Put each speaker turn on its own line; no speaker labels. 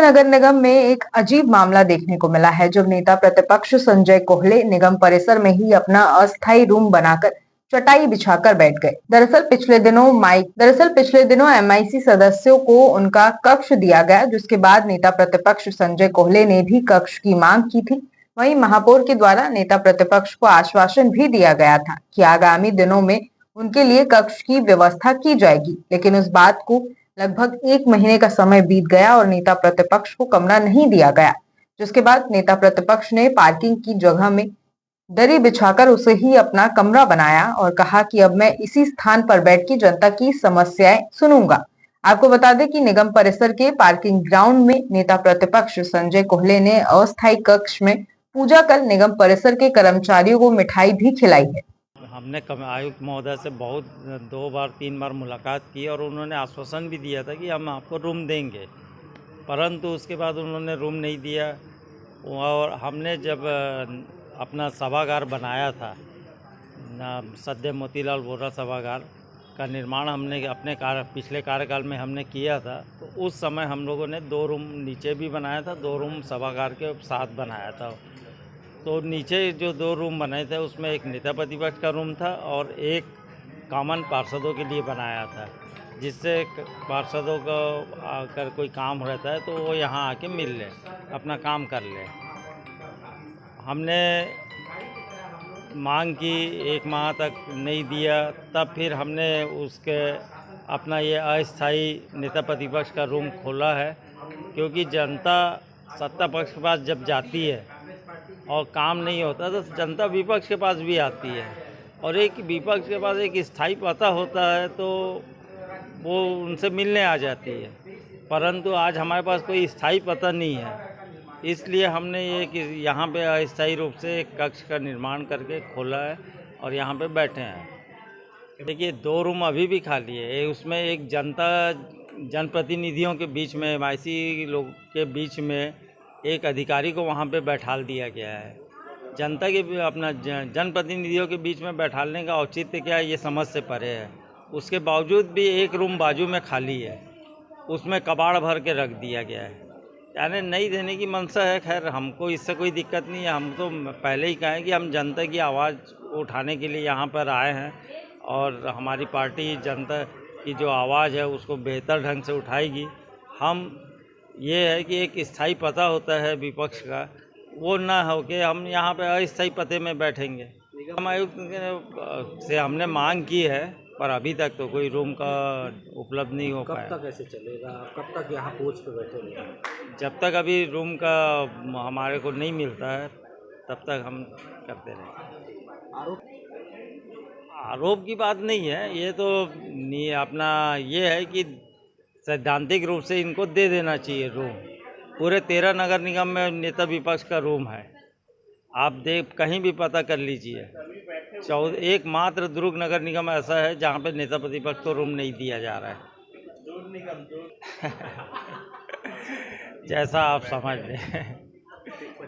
नगर निगम में एक अजीब मामला देखने को मिला है, जब नेता प्रतिपक्ष संजय कोहले निगम परिसर में ही अपना अस्थायी रूम बनाकर चटाई बिछाकर बैठ गए। दरअसल पिछले दिनों एमआईसी सदस्यों को उनका कक्ष दिया गया, जिसके बाद नेता प्रतिपक्ष संजय कोहले ने भी कक्ष की मांग की थी। वहीं महापौर के द्वारा नेता प्रतिपक्ष को आश्वासन भी दिया गया था कि आगामी दिनों में उनके लिए कक्ष की व्यवस्था की जाएगी, लेकिन उस बात को लगभग 1 महीने का समय बीत गया और नेता प्रतिपक्ष को कमरा नहीं दिया गया, जिसके बाद नेता प्रतिपक्ष ने पार्किंग की जगह में दरी बिछाकर उसे ही अपना कमरा बनाया और कहा कि अब मैं इसी स्थान पर बैठ के जनता की समस्याएं सुनूंगा। आपको बता दें कि निगम परिसर के पार्किंग ग्राउंड में नेता प्रतिपक्ष संजय कोहले ने अस्थायी कक्ष में पूजा कर निगम परिसर के कर्मचारियों को मिठाई भी खिलाई है।
हमने आयुक्त महोदय से बहुत 2 बार 3 बार मुलाकात की और उन्होंने आश्वासन भी दिया था कि हम आपको रूम देंगे, परंतु उसके बाद उन्होंने रूम नहीं दिया। और हमने जब अपना सभागार बनाया था, सद्य मोतीलाल वोरा सभागार का निर्माण हमने अपने पिछले कार्यकाल में हमने किया था, तो उस समय हम लोगों ने 2 रूम नीचे भी बनाया था, 2 रूम सभागार के साथ बनाया था। तो नीचे जो 2 रूम बनाए थे उसमें एक नेता प्रतिपक्ष का रूम था और एक कॉमन पार्षदों के लिए बनाया था, जिससे पार्षदों को अगर कोई काम रहता है तो वो यहाँ आके मिल ले, अपना काम कर ले। हमने मांग की, 1 माह तक नहीं दिया, तब फिर हमने उसके अपना ये अस्थायी नेता प्रतिपक्ष का रूम खोला है, क्योंकि जनता सत्ता पक्ष के पास जब जाती है और काम नहीं होता तो जनता विपक्ष के पास भी आती है, और एक विपक्ष के पास एक स्थायी पता होता है तो वो उनसे मिलने आ जाती है। परंतु आज हमारे पास कोई स्थायी पता नहीं है, इसलिए हमने ये कि यहाँ पे अस्थायी रूप से एक कक्ष का निर्माण करके खोला है और यहाँ पे बैठे हैं। देखिए 2 रूम अभी भी खाली है, उसमें एक जनप्रतिनिधियों के बीच में, एमआईसी लोग के बीच में एक अधिकारी को वहाँ पे बैठाल दिया गया है। जनता के अपना जनप्रतिनिधियों के बीच में बैठालने का औचित्य क्या है, ये समझ से परे है। उसके बावजूद भी एक रूम बाजू में खाली है, उसमें कबाड़ भर के रख दिया गया है। यानी नहीं देने की मंशा है। खैर हमको इससे कोई दिक्कत नहीं है, हम तो पहले ही कहें कि हम जनता की आवाज़ उठाने के लिए यहाँ पर आए हैं और हमारी पार्टी जनता की जो आवाज़ है उसको बेहतर ढंग से उठाएगी। हम ये है कि एक स्थायी पता होता है विपक्ष का, वो ना हो के हम यहाँ पे अस्थायी पते में बैठेंगे। निगम आयुक्त से हमने मांग की है, पर अभी तक तो कोई रूम का उपलब्ध नहीं हो पाया।
कब तक ऐसे चलेगा? कब तक यहाँ पोस्ट पे बैठे रहेंगे?
जब तक अभी रूम का हमारे को नहीं मिलता है तब तक हम करते रहेंगे। आरोप की बात नहीं है, ये तो नहीं, अपना ये है कि सैद्धांतिक रूप से इनको दे देना चाहिए रूम। पूरे 13 नगर निगम में नेता विपक्ष का रूम है, आप कहीं भी पता कर लीजिए। एकमात्र दुर्ग नगर निगम ऐसा है जहाँ पे नेता प्रतिपक्ष को रूम नहीं दिया जा रहा है। जैसा आप समझ लें।